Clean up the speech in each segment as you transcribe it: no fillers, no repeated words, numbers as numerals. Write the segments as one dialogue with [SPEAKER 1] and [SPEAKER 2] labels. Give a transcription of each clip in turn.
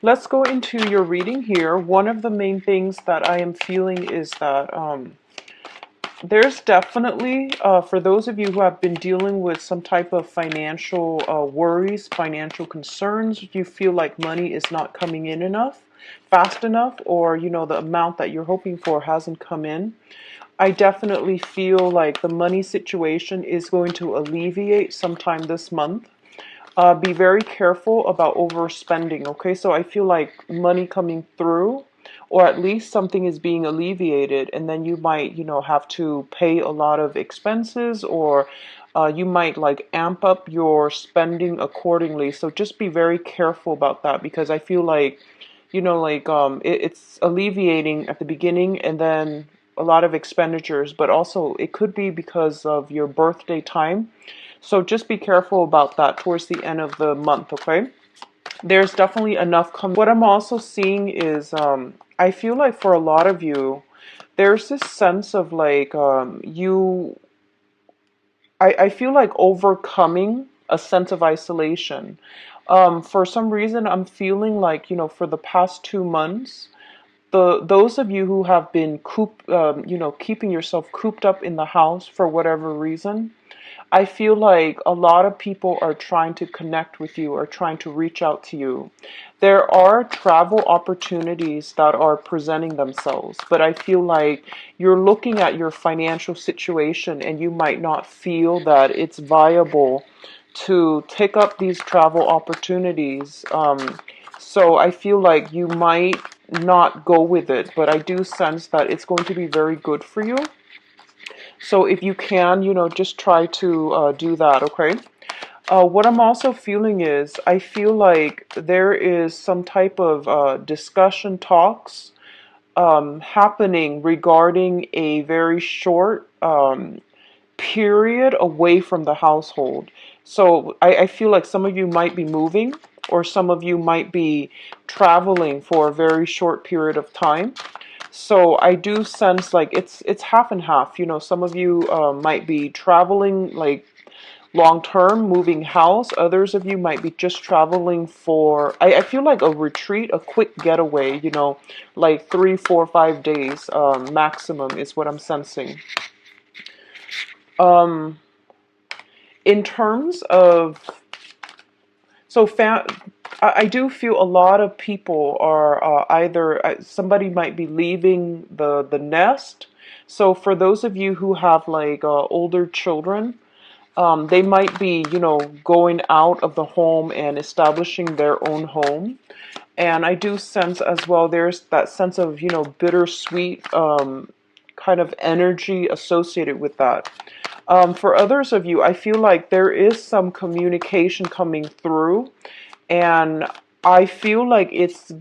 [SPEAKER 1] Let's go into your reading here. One of the main things that I am feeling is that there's definitely, for those of you who have been dealing with some type of financial worries, financial concerns, you feel like money is not coming in enough, fast enough, or, the amount that you're hoping for hasn't come in. I definitely feel like the money situation is going to alleviate sometime this month. Be very careful about overspending, okay? So I feel like money coming through, or at least something is being alleviated, and then you might, have to pay a lot of expenses, or you might like amp up your spending accordingly. So just be very careful about that because I feel like, it's alleviating at the beginning and then a lot of expenditures, but also it could be because of your birthday time. So just be careful about that towards the end of the month, okay? There's definitely enough coming. What I'm also seeing is I feel like for a lot of you, there's this sense of like I feel like overcoming a sense of isolation. For some reason, I'm feeling like, for the past 2 months, those of you who have been keeping yourself cooped up in the house for whatever reason, I feel like a lot of people are trying to connect with you or trying to reach out to you. There are travel opportunities that are presenting themselves, but I feel like you're looking at your financial situation and you might not feel that it's viable to take up these travel opportunities. So I feel like you might not go with it, but I do sense that it's going to be very good for you. So if you can, just try to do that, okay? What I'm also feeling is I feel like there is some type of discussion talks happening regarding a very short period away from the household. So I feel like some of you might be moving or some of you might be traveling for a very short period of time. So I do sense like it's half and half. Some of you might be traveling like long term, moving house. Others of you might be just traveling for. I feel like a retreat, a quick getaway. Like 3, 4, 5 days maximum is what I'm sensing. Um, in terms of so I do feel a lot of people are either somebody might be leaving the nest. So for those of you who have like older children, they might be going out of the home and establishing their own home. And I do sense as well there's that sense of bittersweet kind of energy associated with that. For others of you, I feel like there is some communication coming through, and I feel like it's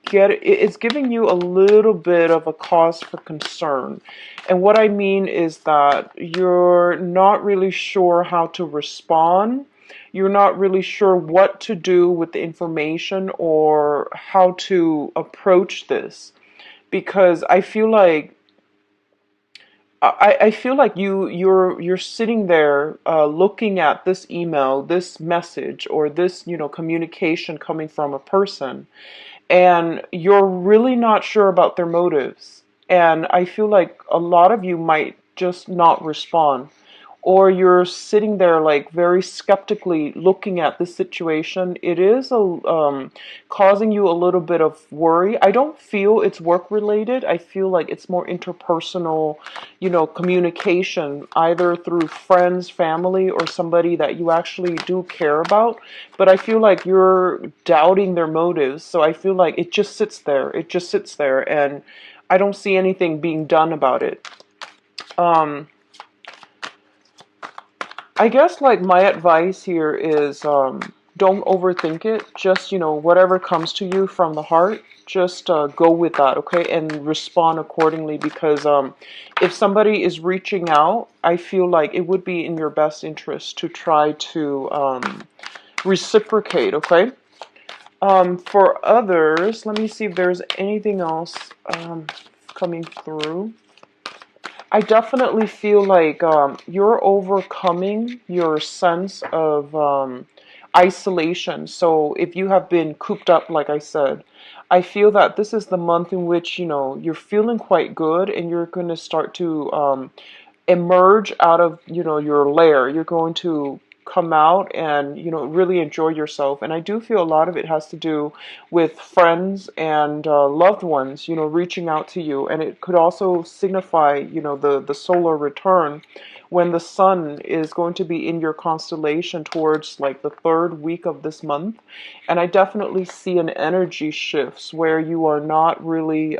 [SPEAKER 1] giving you a little bit of a cause for concern. And what I mean is that you're not really sure how to respond. You're not really sure what to do with the information or how to approach this because I feel like you're sitting there looking at this email, this message, or this communication coming from a person, and you're really not sure about their motives. And I feel like a lot of you might just not respond, or you're sitting there like very skeptically looking at this situation. It is causing you a little bit of worry. I don't feel it's work related. I feel like it's more interpersonal, communication, either through friends, family, or somebody that you actually do care about. But I feel like you're doubting their motives. So I feel like it just sits there. It just sits there, and I don't see anything being done about it. I guess like my advice here is don't overthink it. Just, whatever comes to you from the heart, just go with that, okay? And respond accordingly because if somebody is reaching out, I feel like it would be in your best interest to try to reciprocate, okay? For others, let me see if there's anything else coming through. I definitely feel like you're overcoming your sense of isolation. So if you have been cooped up, like I said, I feel that this is the month in which, you're feeling quite good and you're going to start to emerge out of, your lair. You're going to come out and, really enjoy yourself. And I do feel a lot of it has to do with friends and loved ones, reaching out to you. And it could also signify, the solar return when the sun is going to be in your constellation towards like the third week of this month. And I definitely see an energy shifts where you are not really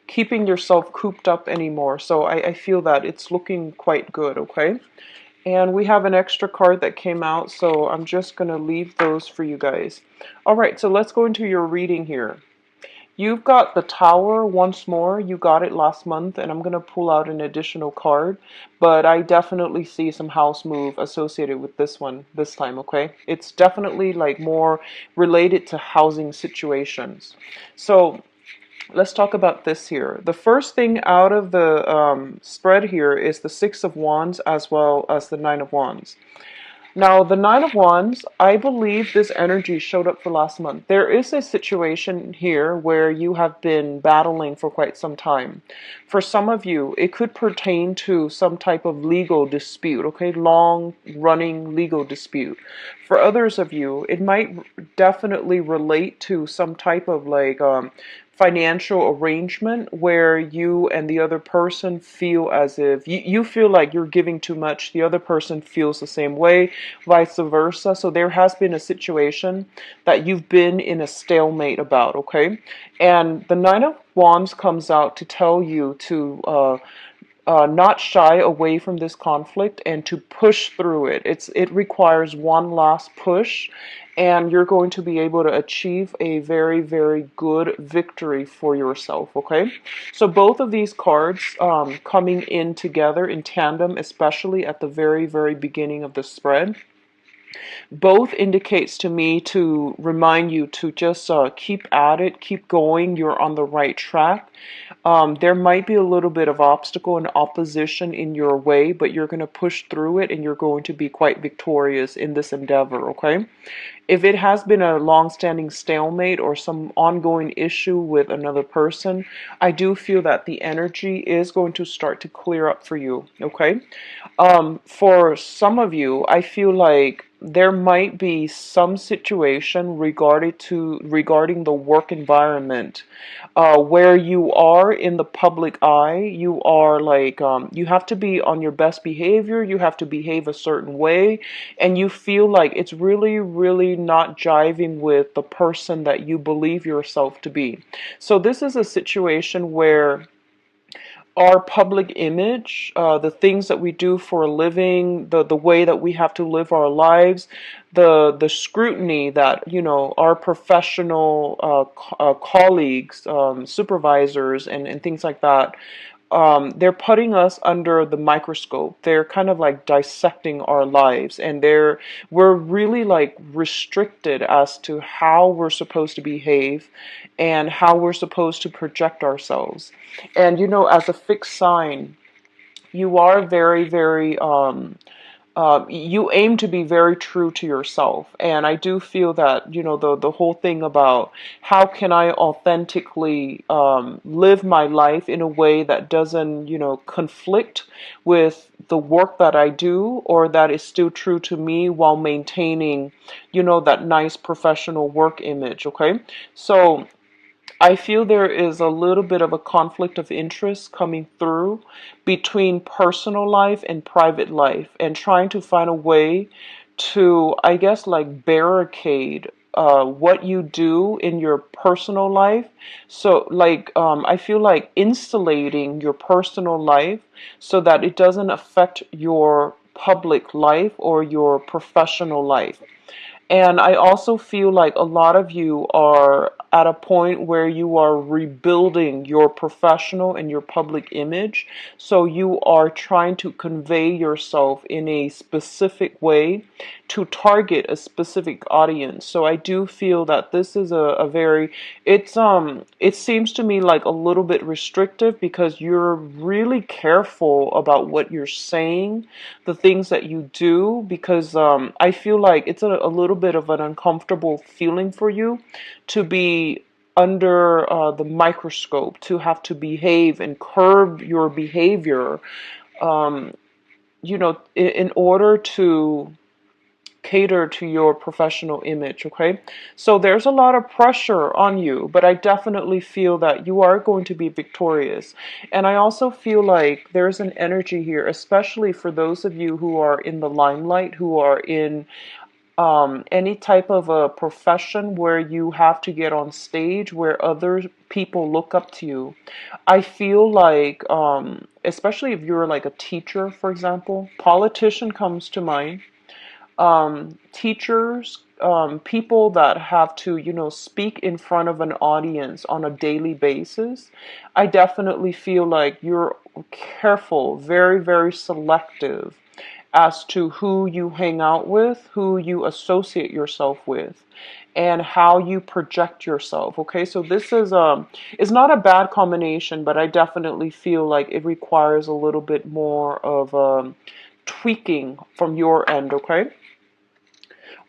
[SPEAKER 1] keeping yourself cooped up anymore. So I feel that it's looking quite good, okay? And we have an extra card that came out, so I'm just going to leave those for you guys. All right, so let's go into your reading here. You've got the Tower once more. You got it last month, and I'm going to pull out an additional card. But I definitely see some house move associated with this one this time, okay? It's definitely like more related to housing situations. So let's talk about this here. The first thing out of the spread here is the Six of Wands as well as the Nine of Wands. Now, the Nine of Wands, I believe this energy showed up for last month. There is a situation here where you have been battling for quite some time. For some of you, it could pertain to some type of legal dispute, okay? Long-running legal dispute. For others of you, it might definitely relate to some type of like financial arrangement where you and the other person feel as if you feel like you're giving too much, the other person feels the same way, vice versa. So there has been a situation that you've been in a stalemate about, okay? And the Nine of Wands comes out to tell you to not shy away from this conflict and to push through it. It requires one last push, and you're going to be able to achieve a very, very good victory for yourself, okay? So both of these cards coming in together in tandem, especially at the very, very beginning of the spread, both indicates to me to remind you to just keep at it, keep going. You're on the right track. There might be a little bit of obstacle and opposition in your way, but you're going to push through it and you're going to be quite victorious in this endeavor, okay? If it has been a long-standing stalemate or some ongoing issue with another person, I do feel that the energy is going to start to clear up for you, okay? For some of you, I feel like there might be some situation regarding the work environment where you are in the public eye. You are like you have to be on your best behavior, you have to behave a certain way, and you feel like it's really, really not jiving with the person that you believe yourself to be. So this is a situation where our public image, the things that we do for a living, the way that we have to live our lives, the scrutiny that our professional colleagues, supervisors, and things like that. They're putting us under the microscope. They're kind of like dissecting our lives, and we're really like restricted as to how we're supposed to behave and how we're supposed to project ourselves. And as a fixed sign, you are very, very you aim to be very true to yourself. And I do feel that, the whole thing about how can I authentically live my life in a way that doesn't, conflict with the work that I do, or that is still true to me while maintaining, that nice professional work image, okay? So I feel there is a little bit of a conflict of interest coming through between personal life and private life, and trying to find a way to, I guess, like barricade what you do in your personal life. So, like, I feel like insulating your personal life so that it doesn't affect your public life or your professional life. And I also feel like a lot of you are at a point where you are rebuilding your professional and your public image. So you are trying to convey yourself in a specific way to target a specific audience. So I do feel that this is a very, it seems to me like a little bit restrictive because you're really careful about what you're saying, the things that you do, because I feel like it's a little bit of an uncomfortable feeling for you to be under the microscope, to have to behave and curb your behavior, in order to cater to your professional image, okay? So there's a lot of pressure on you, but I definitely feel that you are going to be victorious. And I also feel like there's an energy here, especially for those of you who are in the limelight, who are in any type of a profession where you have to get on stage, where other people look up to you. I feel like, especially if you're like a teacher, for example, politician comes to mind, teachers, people that have to, speak in front of an audience on a daily basis. I definitely feel like you're careful, very, very selective as to who you hang out with, who you associate yourself with, and how you project yourself. Okay, so this is not a bad combination, but I definitely feel like it requires a little bit more of tweaking from your end. Okay.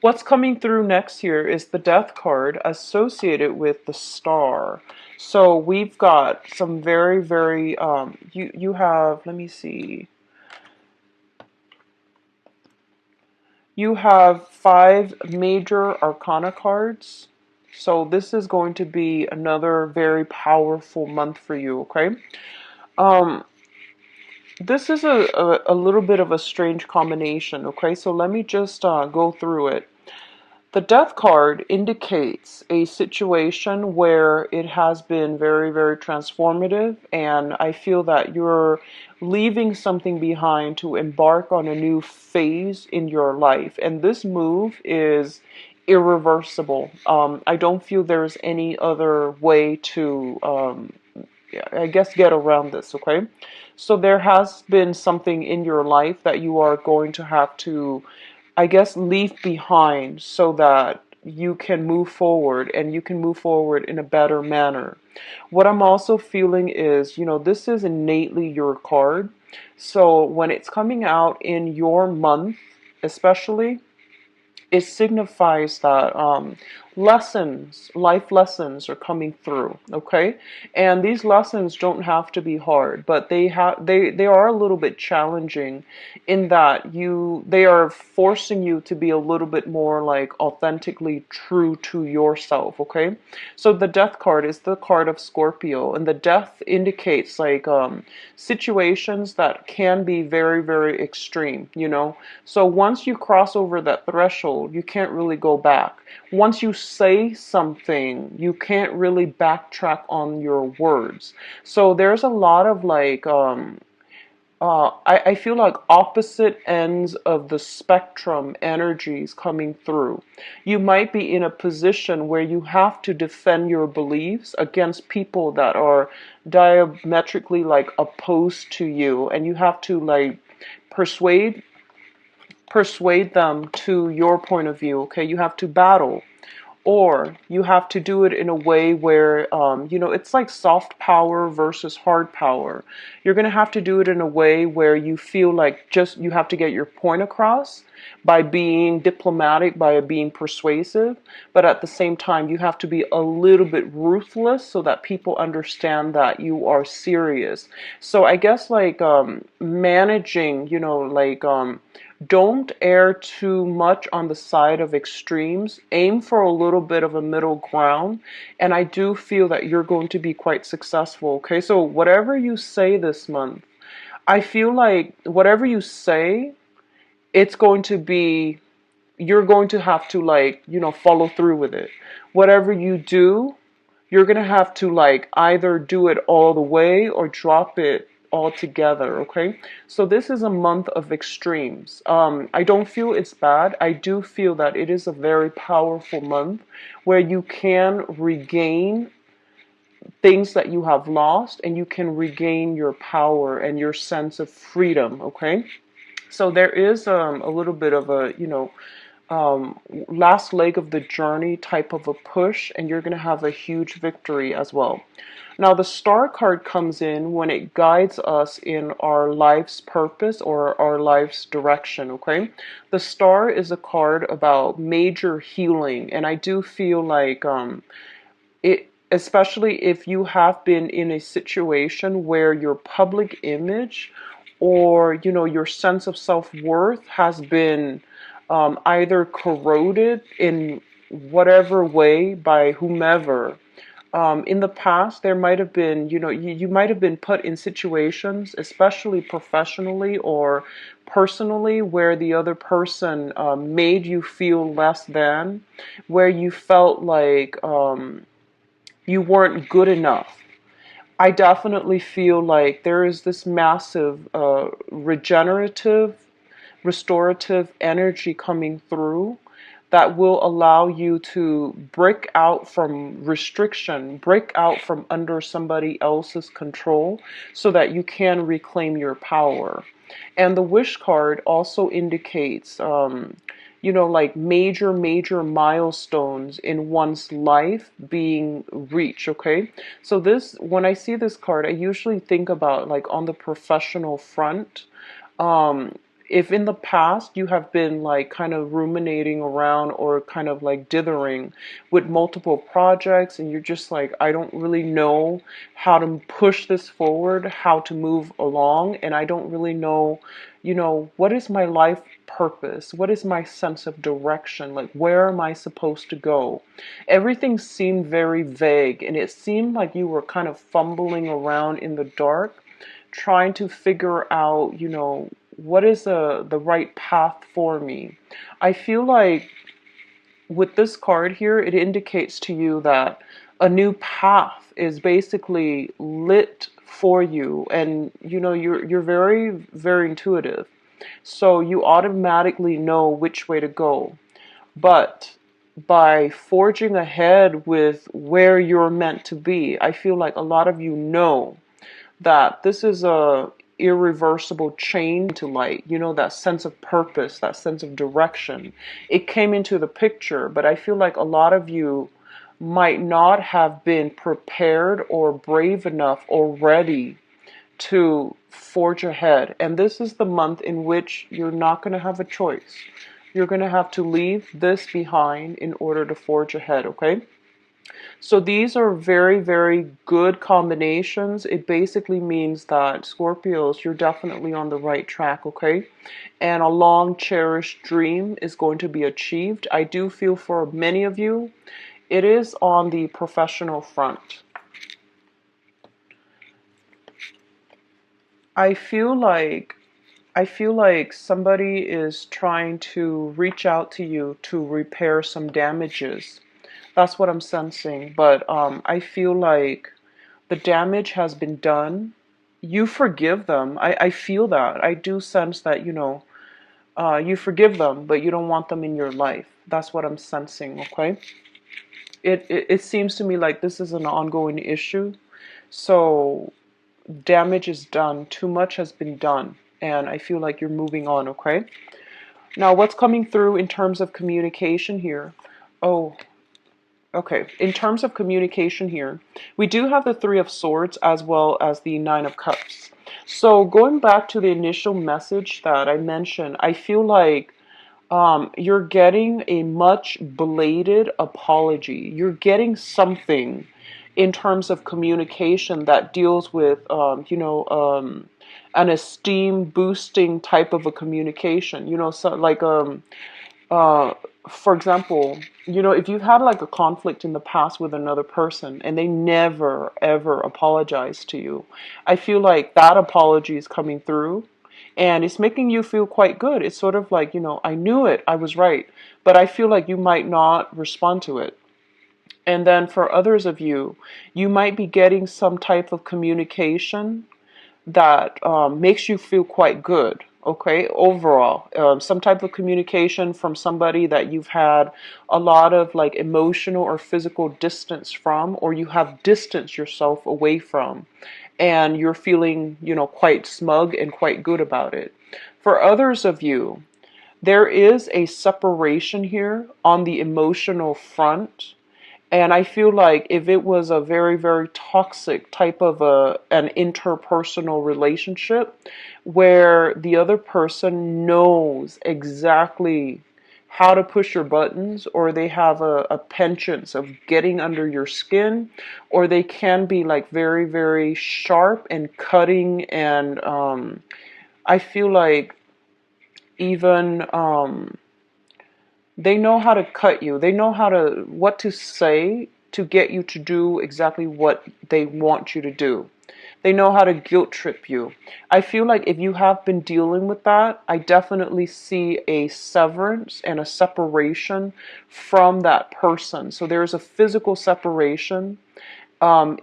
[SPEAKER 1] What's coming through next here is the Death card associated with the Star. So we've got some very, very, you have, let me see. You have 5 major arcana cards. So this is going to be another very powerful month for you, okay? This is a little bit of a strange combination, okay? So let me just go through it. The Death card indicates a situation where it has been very, very transformative, and I feel that you're leaving something behind to embark on a new phase in your life. And this move is irreversible. I don't feel there's any other way to, I guess, get around this, okay? So there has been something in your life that you are going to have to, I guess, leave behind so that you can move forward, and you can move forward in a better manner. What I'm also feeling is, this is innately your card. So when it's coming out in your month, especially, it signifies that life lessons are coming through, okay? And these lessons don't have to be hard, but they are a little bit challenging in that they are forcing you to be a little bit more like authentically true to yourself, okay? So the Death card is the card of Scorpio, and the Death indicates like situations that can be very, very extreme, So once you cross over that threshold, you can't really go back. Once you say something, you can't really backtrack on your words. So there's a lot of like, I feel like opposite ends of the spectrum energies coming through. You might be in a position where you have to defend your beliefs against people that are diametrically like opposed to you, and you have to like persuade them to your point of view, okay? You have to battle. Or you have to do it in a way where, it's like soft power versus hard power. You're going to have to do it in a way where you feel like just you have to get your point across by being diplomatic, by being persuasive. But at the same time, you have to be a little bit ruthless so that people understand that you are serious. So I guess like managing, don't err too much on the side of extremes. Aim for a little bit of a middle ground. And I do feel that you're going to be quite successful. Okay, so whatever you say this month, I feel like whatever you say, it's going to be, you're going to have to like, follow through with it. Whatever you do, you're going to have to like either do it all the way or drop it altogether, okay? So this is a month of extremes. I don't feel it's bad. I do feel that it is a very powerful month where you can regain things that you have lost, and you can regain your power and your sense of freedom, okay? So there is a little bit of a, last leg of the journey type of a push, and you're going to have a huge victory as well. Now, the star card comes in when it guides us in our life's purpose or our life's direction, okay? The star is a card about major healing, and I do feel like it, especially if you have been in a situation where your public image or your sense of self-worth has been either corroded in whatever way by whomever. In the past, there might have been, you might have been put in situations, especially professionally or personally, where the other person made you feel less than, where you felt like you weren't good enough. I definitely feel like there is this massive regenerative, restorative energy coming through that will allow you to break out from restriction, break out from under somebody else's control so that you can reclaim your power. And the wish card also indicates, like major milestones in one's life being reached, okay? So when I see this card, I usually think about like on the professional front. Um, if in the past you have been like kind of ruminating around or kind of like dithering with multiple projects and you're just like, I don't really know how to push this forward, how to move along, and I don't really know, what is my life purpose? What is my sense of direction? Like, where am I supposed to go? Everything seemed very vague, and it seemed like you were kind of fumbling around in the dark, trying to figure out, what is the right path for me. I feel like with this card here, it indicates to you that a new path is basically lit for you, and you're very very intuitive, so you automatically know which way to go. But by forging ahead with where you're meant to be, I feel like a lot of you know that this is a irreversible change to light, that sense of purpose, that sense of direction. It came into the picture, but I feel like a lot of you might not have been prepared or brave enough or ready to forge ahead. And this is the month in which you're not going to have a choice. You're going to have to leave this behind in order to forge ahead, okay? So these are very, very good combinations. It basically means that Scorpios, you're definitely on the right track, okay? And a long cherished dream is going to be achieved. I do feel for many of you, it is on the professional front. I feel like somebody is trying to reach out to you to repair some damages. That's what I'm sensing. But I feel like the damage has been done. You forgive them. I feel that. I do sense that, you forgive them, but you don't want them in your life. That's what I'm sensing, okay? It seems to me like this is an ongoing issue. So damage is done. Too much has been done. And I feel like you're moving on, okay? Now, what's coming through in terms of communication here? Oh, okay, in terms of communication here, we do have the Three of Swords as well as the Nine of Cups. So going back to the initial message that I mentioned, I feel like you're getting a much belated apology. You're getting something in terms of communication that deals with, an esteem boosting type of a communication. So like uh, for example, if you've had like a conflict in the past with another person and they never ever apologize to you, I feel like that apology is coming through and it's making you feel quite good. It's sort of like, I knew it, I was right, but I feel like you might not respond to it. And then for others of you, you might be getting some type of communication that makes you feel quite good. Okay, overall, some type of communication from somebody that you've had a lot of like emotional or physical distance from, or you have distanced yourself away from, and you're feeling, quite smug and quite good about it. For others of you, There is a separation here on the emotional front. And I feel like if it was a very, very toxic type of an interpersonal relationship where the other person knows exactly how to push your buttons, or they have a penchant of getting under your skin, or they can be like very, very sharp and cutting, and I feel like even they know how to cut you. They know how to what to say to get you to do exactly what they want you to do. They know how to guilt trip you. I feel like if you have been dealing with that, I definitely see a severance and a separation from that person. So there's a physical separation.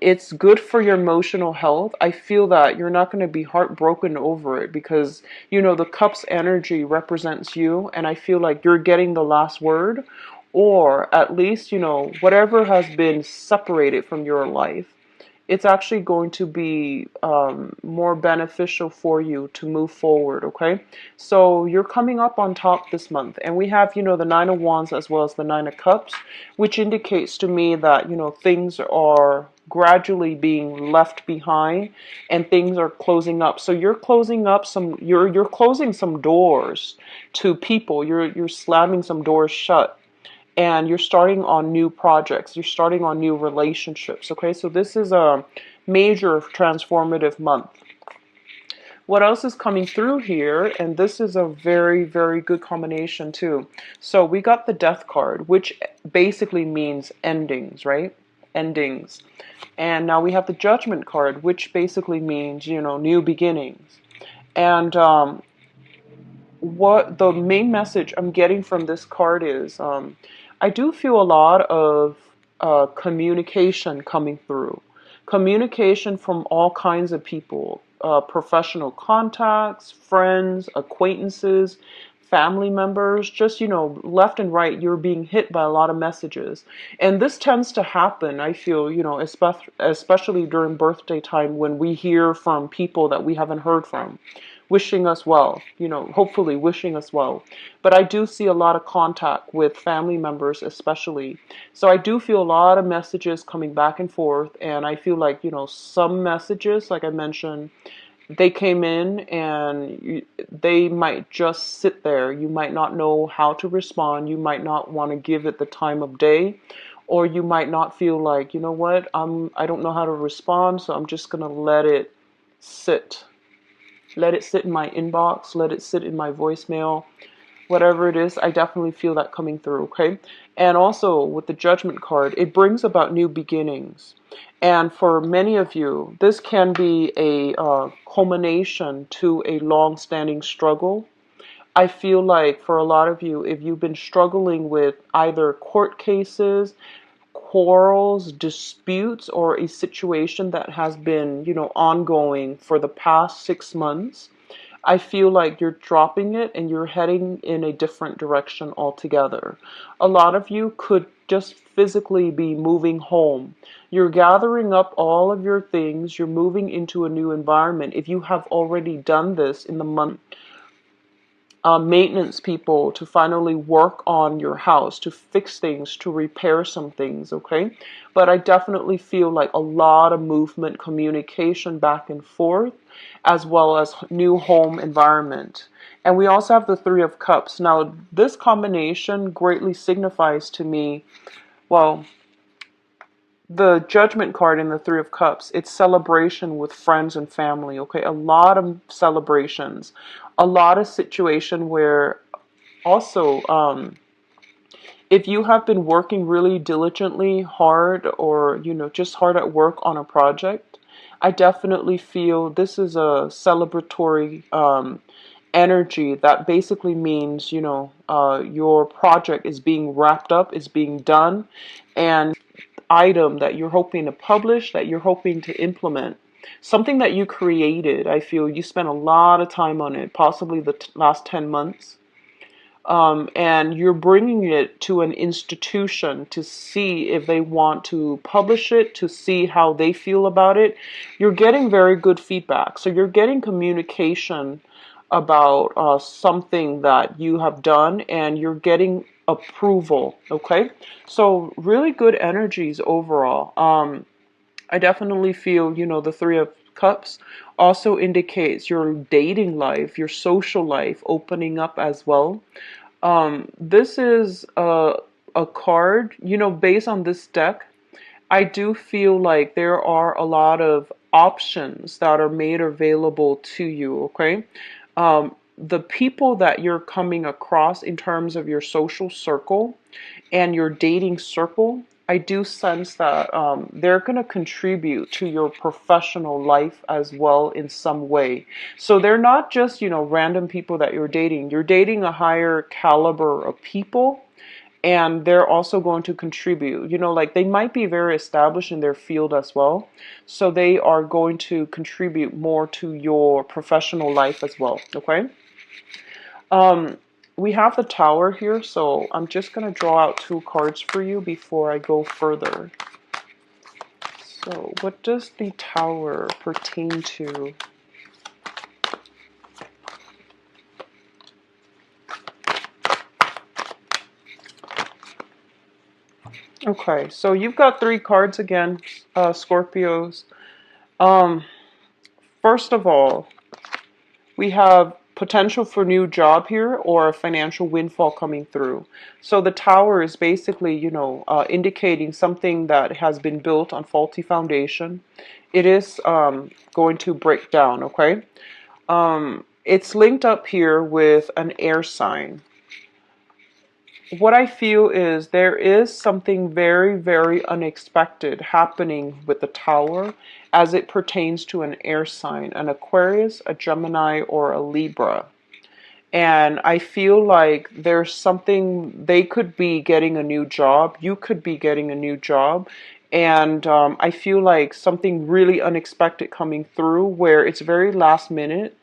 [SPEAKER 1] It's good for your emotional health. I feel that you're not going to be heartbroken over it because, the cup's energy represents you, and I feel like you're getting the last word, or at least, whatever has been separated from your life, it's actually going to be more beneficial for you to move forward, okay? So you're coming up on top this month, and we have, the Nine of Wands as well as the Nine of Cups, which indicates to me that, things are gradually being left behind and things are closing up. So you're closing up you're closing some doors to people. You're slamming some doors shut, and you're starting on new projects, you're starting on new relationships, okay? So this is a major transformative month. What else is coming through here? And this is a very, very good combination too. So we got the Death card, which basically means endings, right? Endings. And now we have the Judgment card, which basically means, new beginnings. And what the main message I'm getting from this card is, I do feel a lot of communication coming through. Communication from all kinds of people, professional contacts, friends, acquaintances, family members, just, left and right, you're being hit by a lot of messages. And this tends to happen, I feel, especially during birthday time when we hear from people that we haven't heard from, wishing us well, hopefully wishing us well. But I do see a lot of contact with family members, especially. So I do feel a lot of messages coming back and forth. And I feel like, some messages, like I mentioned, they came in and they might just sit there. You might not know how to respond. You might not want to give it the time of day. Or you might not feel like, you know what, I don't know how to respond, so I'm just going to let it sit. Let it sit in my inbox, let it sit in my voicemail, whatever it is. I definitely feel that coming through, okay? And also with the Judgment card, it brings about new beginnings. And for many of you, this can be a culmination to a long-standing struggle. I feel like for a lot of you, if you've been struggling with either court cases, quarrels, disputes, or a situation that has been, ongoing for the past 6 months, I feel like you're dropping it and you're heading in a different direction altogether. A lot of you could just physically be moving home. You're gathering up all of your things, you're moving into a new environment. If you have already done this in the month, maintenance people to finally work on your house, to fix things, to repair some things, okay? But I definitely feel like a lot of movement, communication back and forth, as well as new home environment. And we also have the Three of Cups. Now, this combination greatly signifies to me, well, the Judgment card in the Three of Cups, it's celebration with friends and family, okay? A lot of celebrations, a lot of situation where also, if you have been working really diligently hard, or, just hard at work on a project, I definitely feel this is a celebratory energy that basically means, your project is being wrapped up, is being done, and item that you're hoping to publish, that you're hoping to implement, something that you created. I feel you spent a lot of time on it, possibly the last 10 months. And you're bringing it to an institution to see if they want to publish it, to see how they feel about it. You're getting very good feedback. So you're getting communication about something that you have done, and you're getting approval. Okay, so really good energies overall. I definitely feel, the Three of Cups also indicates your dating life, your social life opening up as well. This is a card, based on this deck. I do feel like there are a lot of options that are made available to you, okay? The people that you're coming across in terms of your social circle and your dating circle, I do sense that they're going to contribute to your professional life as well in some way. So they're not just, random people that you're dating. You're dating a higher caliber of people, and they're also going to contribute. Like they might be very established in their field as well. So they are going to contribute more to your professional life as well, okay? Um, we have the Tower here, so I'm just going to draw out 2 cards for you before I go further. So what does the Tower pertain to? Okay, so you've got 3 cards again, Scorpios. Um, First of all, we have potential for new job here or a financial windfall coming through. So the Tower is basically, indicating something that has been built on faulty foundation. It is going to break down, okay? It's linked up here with an air sign. What I feel is there is something very, very unexpected happening with the Tower as it pertains to an air sign, an Aquarius, a Gemini, or a Libra. And I feel like there's something, they could be getting a new job, you could be getting a new job, and I feel like something really unexpected coming through where it's very last minute.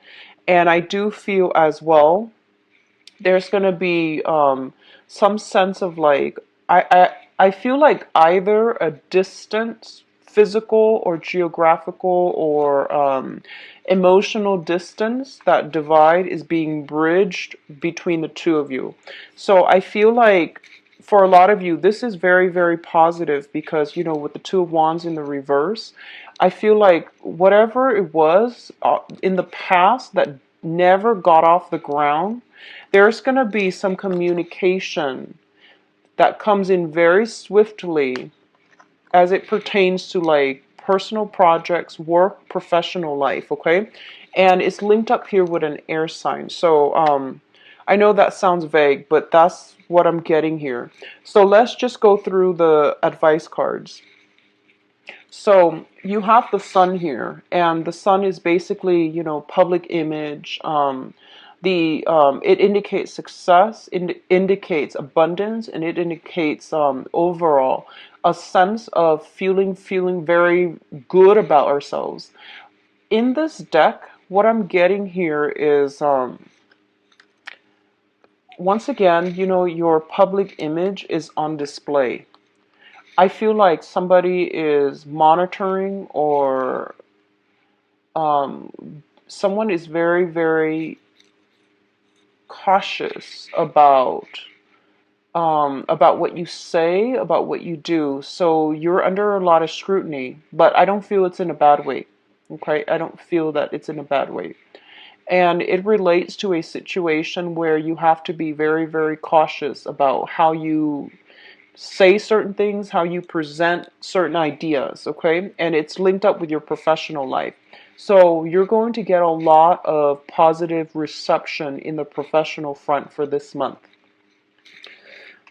[SPEAKER 1] And I do feel as well there's going to be some sense of like I feel like either a distance, physical or geographical or emotional distance, that divide is being bridged between the two of you. So I feel like for a lot of you this is very, very positive because with the Two of Wands in the reverse, I feel like whatever it was in the past that never got off the ground, there's going to be some communication that comes in very swiftly as it pertains to like personal projects, work, professional life, okay? And it's linked up here with an air sign. So I know that sounds vague, but that's what I'm getting here. So let's just go through the advice cards. So you have the Sun here, and the Sun is basically, public image. It indicates success, it indicates abundance, and it indicates overall a sense of feeling very good about ourselves. In this deck, what I'm getting here is once again, your public image is on display. I feel like somebody is monitoring, or someone is very, very cautious about what you say, about what you do. So you're under a lot of scrutiny, but I don't feel it's in a bad way. Okay, I don't feel that it's in a bad way. And it relates to a situation where you have to be very, very cautious about how you say certain things, how you present certain ideas, okay? And it's linked up with your professional life. So you're going to get a lot of positive reception in the professional front for this month.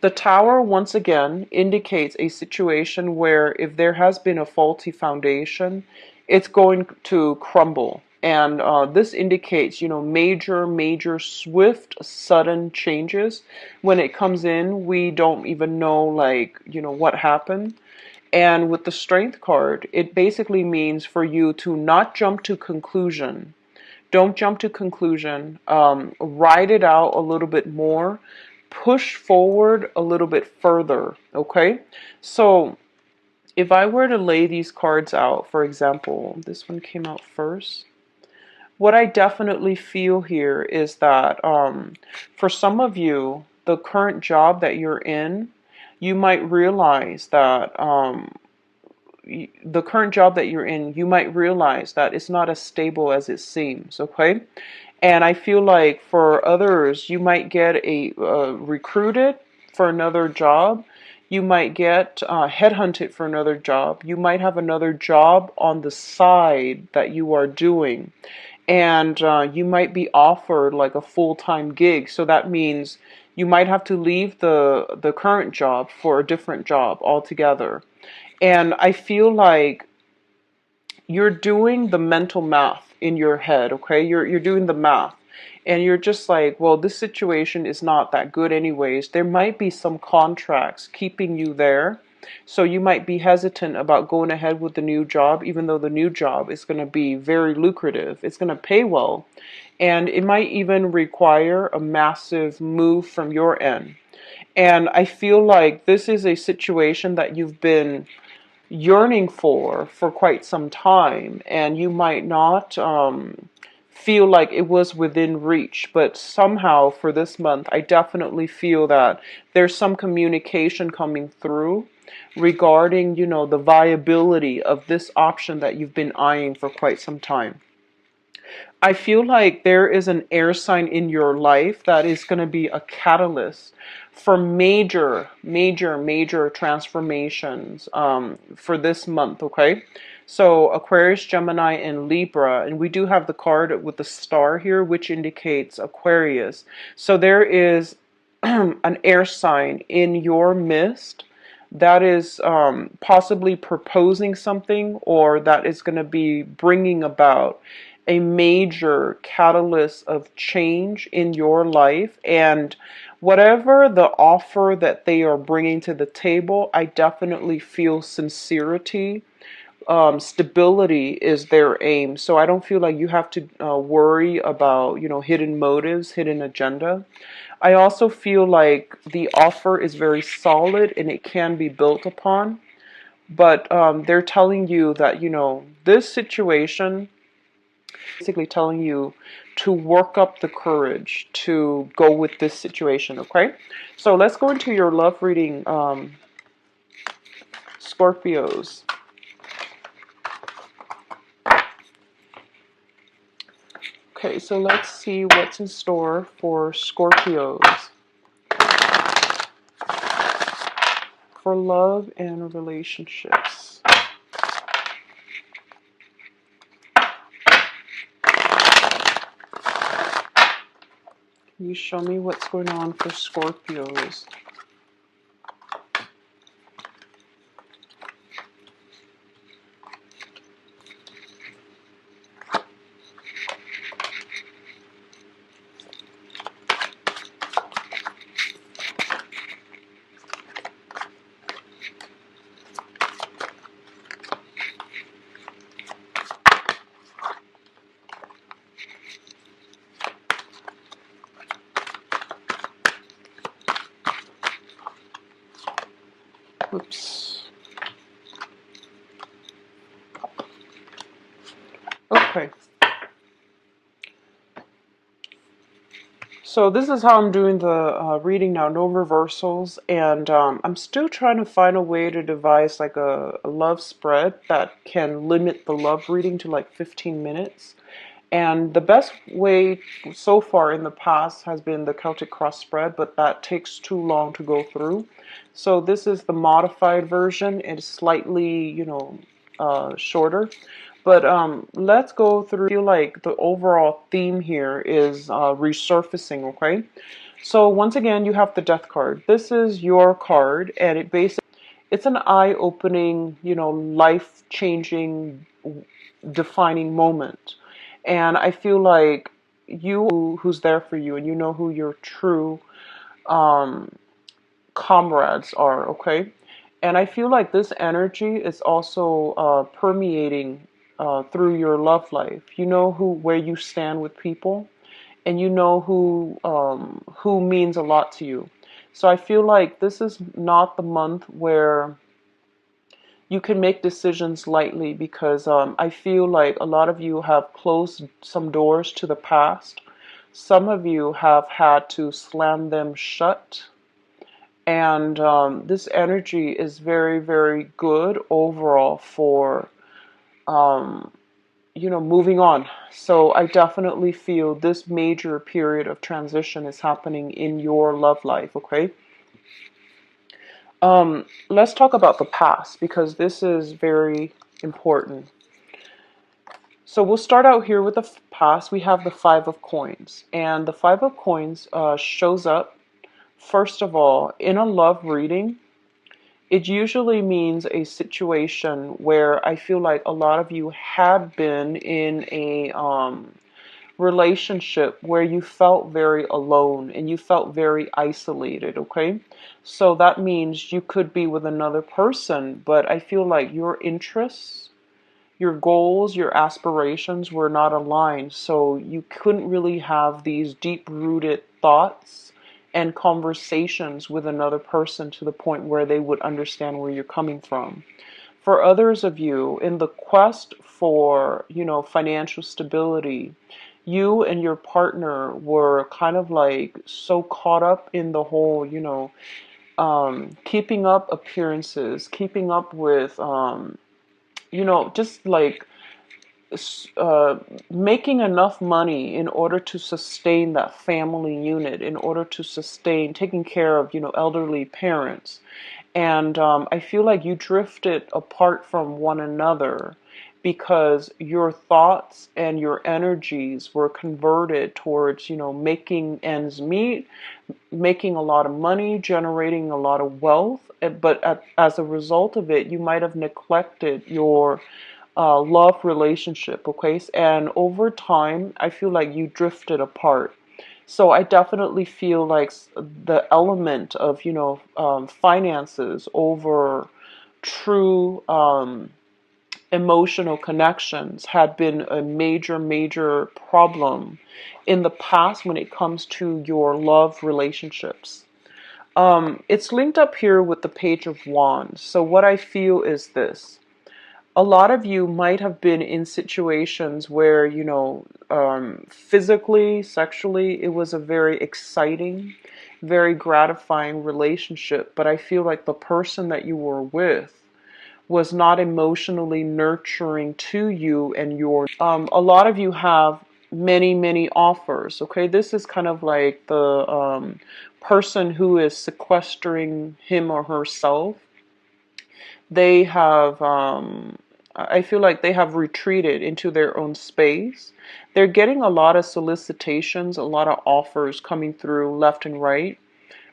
[SPEAKER 1] The Tower, once again, indicates a situation where if there has been a faulty foundation, it's going to crumble. And this indicates, major, swift, sudden changes. When it comes in, we don't even know, like, what happened. And with the Strength card, it basically means for you to not jump to conclusion. Don't jump to conclusion. Ride it out a little bit more. Push forward a little bit further, okay? So if I were to lay these cards out, for example, this one came out first. what I definitely feel here is that for some of you, the current job that you're in, you might realize that the current job that you're in, you might realize that it's not as stable as it seems, okay? And I feel like for others, you might get recruited for another job. You might get headhunted for another job. You might have another job on the side that you are doing. And you might be offered like a full-time gig. So that means you might have to leave the current job for a different job altogether. And I feel like you're doing the mental math in your head, okay? You're doing the math. And you're just like, well, this situation is not that good anyways. There might be some contracts keeping you there. So you might be hesitant about going ahead with the new job, even though the new job is going to be very lucrative. It's going to pay well. And it might even require a massive move from your end. And I feel like this is a situation that you've been yearning for quite some time, and you might not feel like it was within reach, but somehow for this month I definitely feel that there's some communication coming through regarding, you know, the viability of this option that you've been eyeing for quite some time. I feel like there is an air sign in your life that is going to be a catalyst for major transformations for this month, okay? So Aquarius, Gemini, and Libra, and we do have the card with the star here, which indicates Aquarius. So there is an air sign in your midst that is possibly proposing something, or that is going to be bringing about a major catalyst of change in your life. And whatever the offer that they are bringing to the table, I definitely feel sincerity. Stability is their aim. So I don't feel like you have to worry about, you know, hidden motives, hidden agenda. I also feel like the offer is very solid and it can be built upon. But they're telling you that, you know, this situation, basically telling you to work up the courage to go with this situation, okay? So let's go into your love reading, Scorpios. Okay, so let's see what's in store for Scorpios for love and relationships. Can you show me what's going on for Scorpios? Oops. Okay. So this is how I'm doing the reading now, no reversals, and I'm still trying to find a way to devise like a love spread that can limit the love reading to like 15 minutes. And the best way so far in the past has been the Celtic cross spread, but that takes too long to go through. So this is the modified version. It's slightly, you know, shorter. But let's go through. I feel like the overall theme here is resurfacing, okay? So once again, you have the Death card. This is your card, and it's an eye-opening, you know, life-changing, defining moment. And I feel like who's there for you, and you know who your true um, comrades are, okay? And I feel like this energy is also permeating through your love life. You know where you stand with people, and you know who means a lot to you. So I feel like this is not the month where you can make decisions lightly because I feel like a lot of you have closed some doors to the past. Some of you have had to slam them shut. And this energy is very, very good overall for, moving on. So I definitely feel this major period of transition is happening in your love life, okay? Let's talk about the past because this is very important. So we'll start out here with the past. We have the Five of Coins, and the Five of Coins shows up, first of all, in a love reading. It usually means a situation where I feel like a lot of you had been in a relationship where you felt very alone and you felt very isolated, okay? So that means you could be with another person, but I feel like your interests, your goals, your aspirations were not aligned. So you couldn't really have these deep-rooted thoughts and conversations with another person to the point where they would understand where you're coming from. For others of you, in the quest for, financial stability, you and your partner were kind of like so caught up in the whole, keeping up appearances, keeping up with, just like uh, making enough money in order to sustain that family unit, in order to sustain taking care of, elderly parents. And I feel like you drifted apart from one another because your thoughts and your energies were converted towards, making ends meet, making a lot of money, generating a lot of wealth. But as a result of it, you might have neglected your love relationship, okay? And over time, I feel like you drifted apart. So I definitely feel like the element of, finances over true emotional connections had been a major, major problem in the past when it comes to your love relationships. It's linked up here with the Page of Wands. So what I feel is this. A lot of you might have been in situations where, physically, sexually, it was a very exciting, very gratifying relationship. But I feel like the person that you were with was not emotionally nurturing to you and your. A lot of you have many, many offers. Okay, this is kind of like the person who is sequestering him or herself. They have, I feel like they have retreated into their own space. They're getting a lot of solicitations, a lot of offers coming through left and right,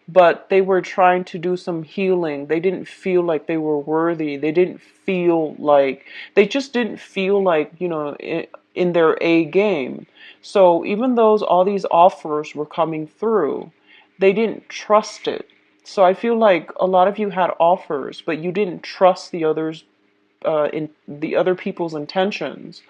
[SPEAKER 1] but they were trying to do some healing. They didn't feel like they were worthy. They just didn't feel like, in their A game. So even though all these offers were coming through, they didn't trust it. So I feel like a lot of you had offers, but you didn't trust in the other people's intentions,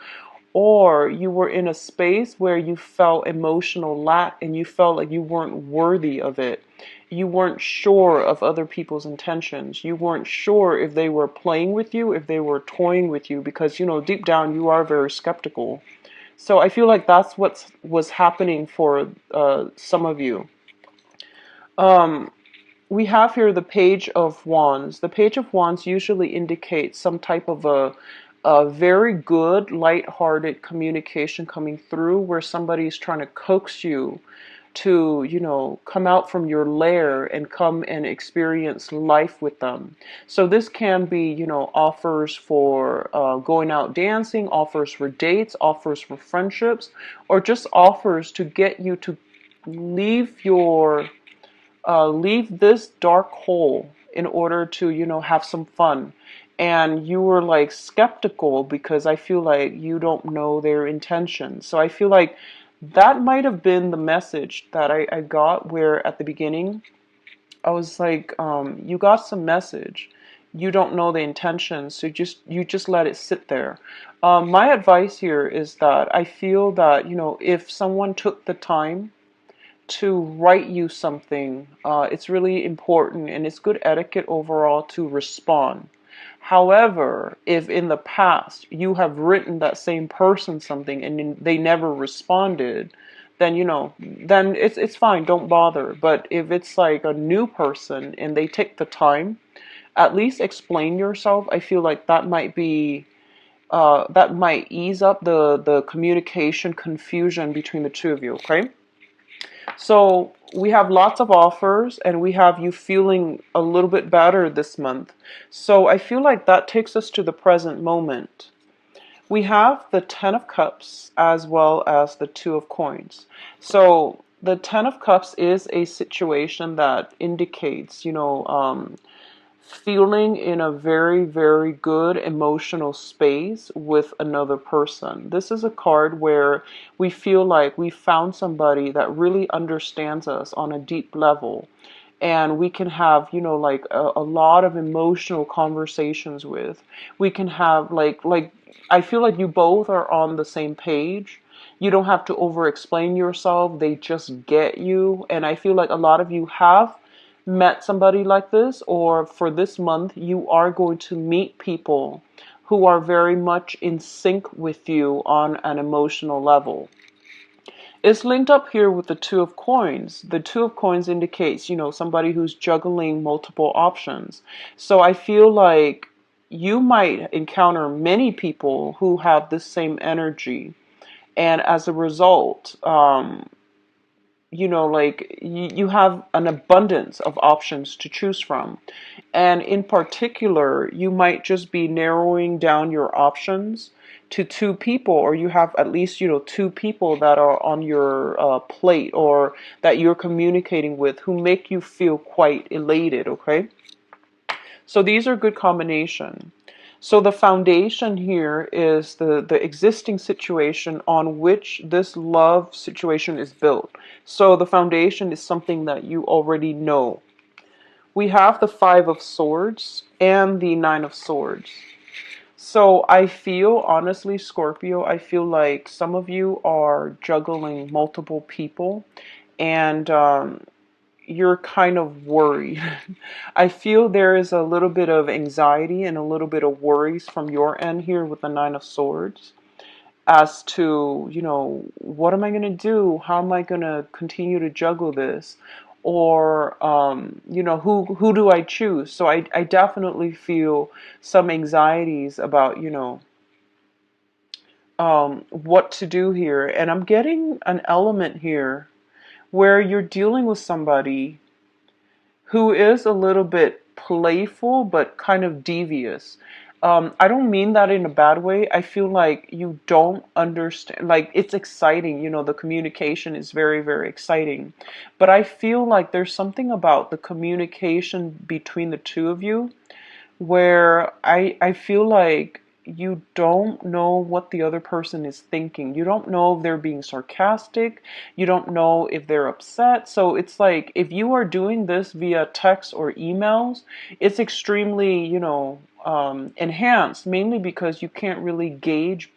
[SPEAKER 1] or you were in a space where you felt emotional lack and you felt like you weren't worthy of it. You weren't sure of other people's intentions. You weren't sure if they were playing with you, if they were toying with you, because, deep down you are very skeptical. So I feel like that's what was happening for some of you. We have here the Page of Wands. The Page of Wands usually indicates some type of a very good, light-hearted communication coming through where somebody is trying to coax you to, come out from your lair and come and experience life with them. So this can be, offers for going out dancing, offers for dates, offers for friendships, or just offers to get you to leave leave this dark hole in order to, have some fun. And you were like skeptical because I feel like you don't know their intentions. So I feel like that might have been the message that I got, where at the beginning I was like, you got some message. You don't know the intentions, so you just let it sit there. My advice here is that I feel that, if someone took the time to write you something, it's really important and it's good etiquette overall to respond. However, if in the past you have written that same person something and they never responded, then then it's fine, don't bother. But if it's like a new person and they take the time, at least explain yourself. I feel like that might be that might ease up the communication confusion between the two of you, okay? So we have lots of offers and we have you feeling a little bit better this month. So I feel like that takes us to the present moment. We have the Ten of Cups as well as the Two of Coins. So the Ten of Cups is a situation that indicates, feeling in a very, very good emotional space with another person. This is a card where we feel like we found somebody that really understands us on a deep level. And we can have, like a lot of emotional conversations with. We can have I feel like you both are on the same page. You don't have to over explain yourself. They just get you. And I feel like a lot of you have met somebody like this, or for this month, you are going to meet people who are very much in sync with you on an emotional level. It's linked up here with the Two of Coins. The Two of Coins indicates, somebody who's juggling multiple options. So I feel like you might encounter many people who have this same energy. And as a result, you have an abundance of options to choose from. And in particular, you might just be narrowing down your options to two people, or you have at least, two people that are on your plate or that you're communicating with who make you feel quite elated, okay? So these are good combination. So the foundation here is the existing situation on which this love situation is built. So the foundation is something that you already know. We have the Five of Swords and the Nine of Swords. So I feel, honestly, Scorpio, I feel like some of you are juggling multiple people, and you're kind of worried. I feel there is a little bit of anxiety and a little bit of worries from your end here with the Nine of Swords as to, what am I going to do? How am I going to continue to juggle this? Or, who do I choose? So I definitely feel some anxieties about, what to do here. And I'm getting an element here where you're dealing with somebody who is a little bit playful but kind of devious. I don't mean that in a bad way. I feel like you don't understand. Like, it's exciting, the communication is very, very exciting. But I feel like there's something about the communication between the two of you where I feel like you don't know what the other person is thinking. You don't know if they're being sarcastic. You don't know if they're upset. So it's like if you are doing this via text or emails, it's extremely, enhanced, mainly because you can't really gauge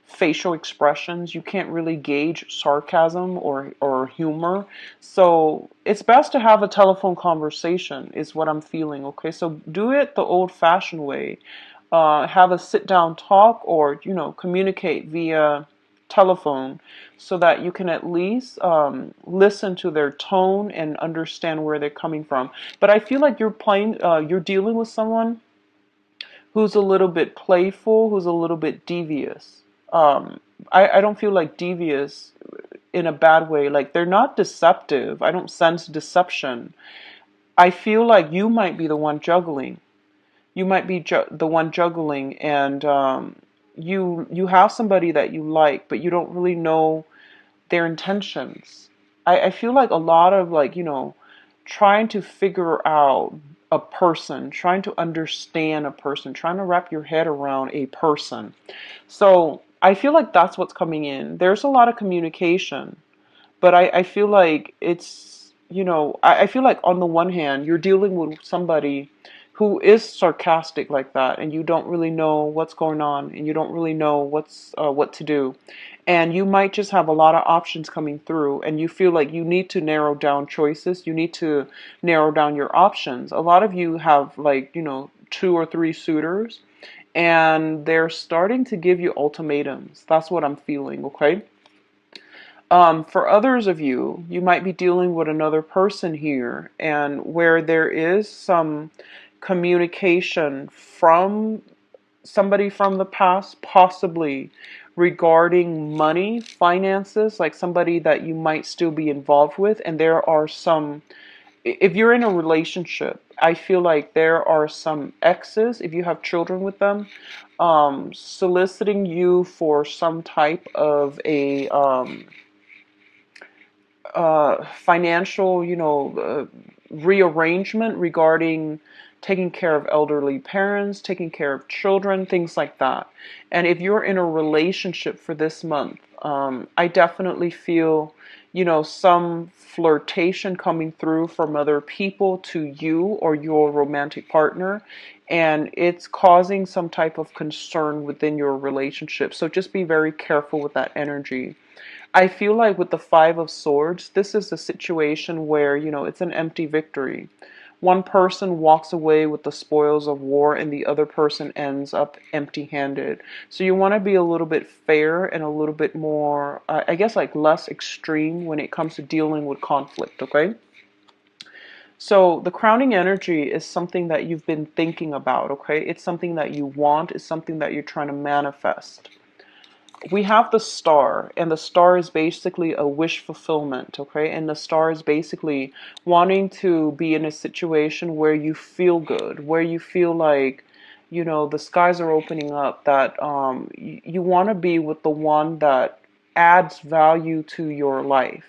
[SPEAKER 1] facial expressions. You can't really gauge sarcasm or humor. So it's best to have a telephone conversation is what I'm feeling. Okay, so do it the old-fashioned way. Have a sit-down talk, or communicate via telephone, so that you can at least listen to their tone and understand where they're coming from. But I feel like you're dealing with someone who's a little bit playful, who's a little bit devious. I don't feel like devious in a bad way. Like, they're not deceptive. I don't sense deception. I feel like you might be the one juggling. You might be the one juggling, and you have somebody that you like, but you don't really know their intentions. I feel like a lot of, like, trying to figure out a person, trying to understand a person, trying to wrap your head around a person. So I feel like that's what's coming in. There's a lot of communication, but I feel like it's, I feel like on the one hand, you're dealing with somebody who is sarcastic like that, and you don't really know what's going on, and you don't really know what to do. And you might just have a lot of options coming through, and you feel like you need to narrow down choices. You need to narrow down your options. A lot of you have, like, 2 or 3 suitors, and they're starting to give you ultimatums. That's what I'm feeling, okay? For others of you, you might be dealing with another person here, and where there is some communication from somebody from the past, possibly regarding money, finances, like somebody that you might still be involved with. And there are some, if you're in a relationship, I feel like there are some exes, if you have children with them, soliciting you for some type of a financial, rearrangement regarding taking care of elderly parents, taking care of children, things like that. And if you're in a relationship for this month, I definitely feel, some flirtation coming through from other people to you or your romantic partner, and it's causing some type of concern within your relationship. So just be very careful with that energy. I feel like with the Five of Swords, this is a situation where, it's an empty victory. One person walks away with the spoils of war and the other person ends up empty-handed. So you want to be a little bit fair and a little bit more, I guess, like less extreme when it comes to dealing with conflict, okay? So the crowning energy is something that you've been thinking about, okay? It's something that you want, it's something that you're trying to manifest. We have the star, and the star is basically a wish fulfillment, okay? And the star is basically wanting to be in a situation where you feel good, where you feel like, the skies are opening up, that you want to be with the one that adds value to your life.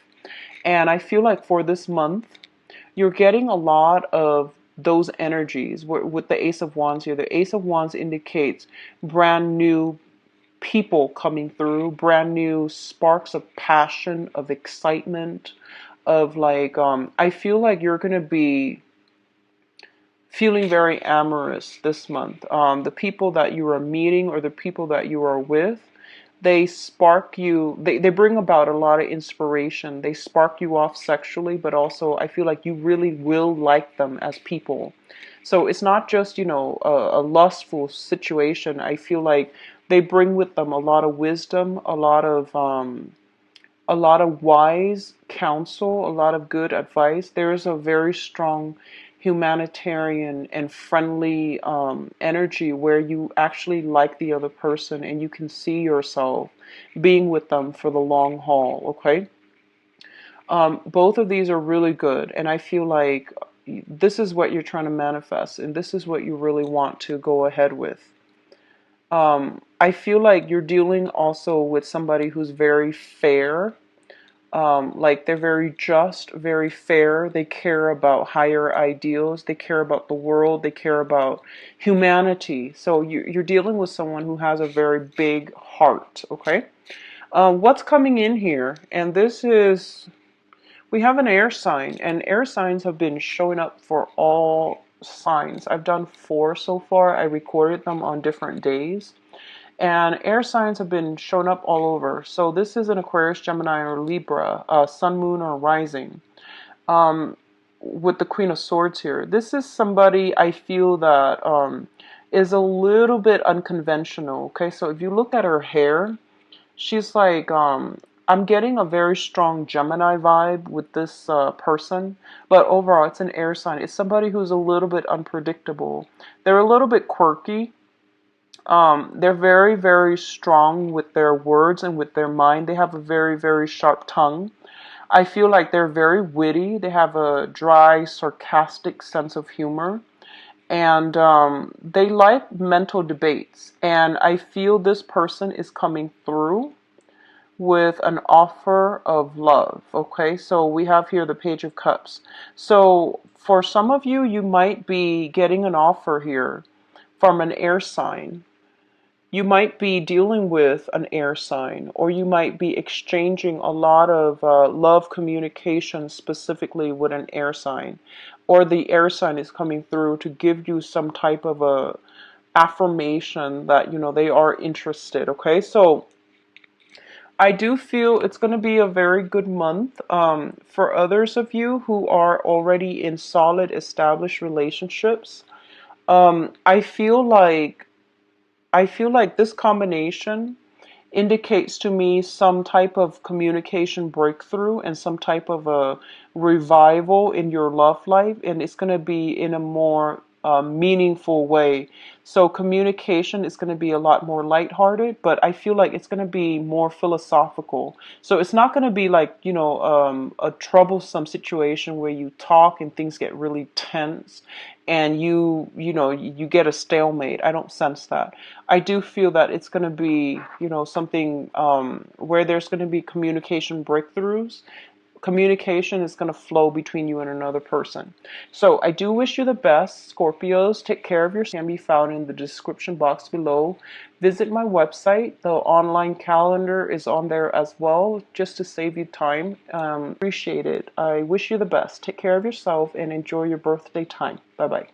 [SPEAKER 1] And I feel like for this month, you're getting a lot of those energies. With the Ace of Wands here, the Ace of Wands indicates brand new people coming through, brand new sparks of passion, of excitement, of like, I feel like you're going to be feeling very amorous this month. The people that you are meeting or the people that you are with, they spark you, they bring about a lot of inspiration. They spark you off sexually, but also I feel like you really will like them as people. So it's not just, a lustful situation. I feel like they bring with them a lot of wisdom, a lot of wise counsel, a lot of good advice. There is a very strong humanitarian and friendly energy where you actually like the other person and you can see yourself being with them for the long haul, okay? Both of these are really good, and I feel like this is what you're trying to manifest, and this is what you really want to go ahead with. I feel like you're dealing also with somebody who's very fair. Like they're very just, very fair. They care about higher ideals. They care about the world. They care about humanity. So you're dealing with someone who has a very big heart, okay? What's coming in here? And this is, we have an air sign, and air signs have been showing up for all signs. I've done 4 so far. I recorded them on different days. And air signs have been shown up all over. So this is an Aquarius, Gemini, or Libra, Sun, Moon, or Rising. With the Queen of Swords here. This is somebody I feel that is a little bit unconventional. Okay, so if you look at her hair, she's like, I'm getting a very strong Gemini vibe with this person. But overall, it's an air sign. It's somebody who's a little bit unpredictable. They're a little bit quirky. They're very, very strong with their words and with their mind. They have a very, very sharp tongue. I feel like they're very witty. They have a dry, sarcastic sense of humor. And they like mental debates. And I feel this person is coming through with an offer of love. Okay, so we have here the Page of Cups. So for some of you, you might be getting an offer here from an air sign. You might be dealing with an air sign, or you might be exchanging a lot of love communication specifically with an air sign, or the air sign is coming through to give you some type of a affirmation that they are interested. Okay, so I do feel it's going to be a very good month. For others of you who are already in solid established relationships, I feel like this combination indicates to me some type of communication breakthrough and some type of a revival in your love life, and it's going to be in a more meaningful way. So communication is going to be a lot more lighthearted, but I feel like it's going to be more philosophical. So it's not going to be like, a troublesome situation where you talk and things get really tense and you get a stalemate. I don't sense that. I do feel that it's going to be, something where there's going to be communication breakthroughs. Communication is going to flow between you and another person. So I do wish you the best, Scorpios. Take care of yourself. Can be found in the description box below. Visit my website. The online calendar is on there as well, just to save you time. Appreciate it. I wish you the best. Take care of yourself and enjoy your birthday time. Bye bye.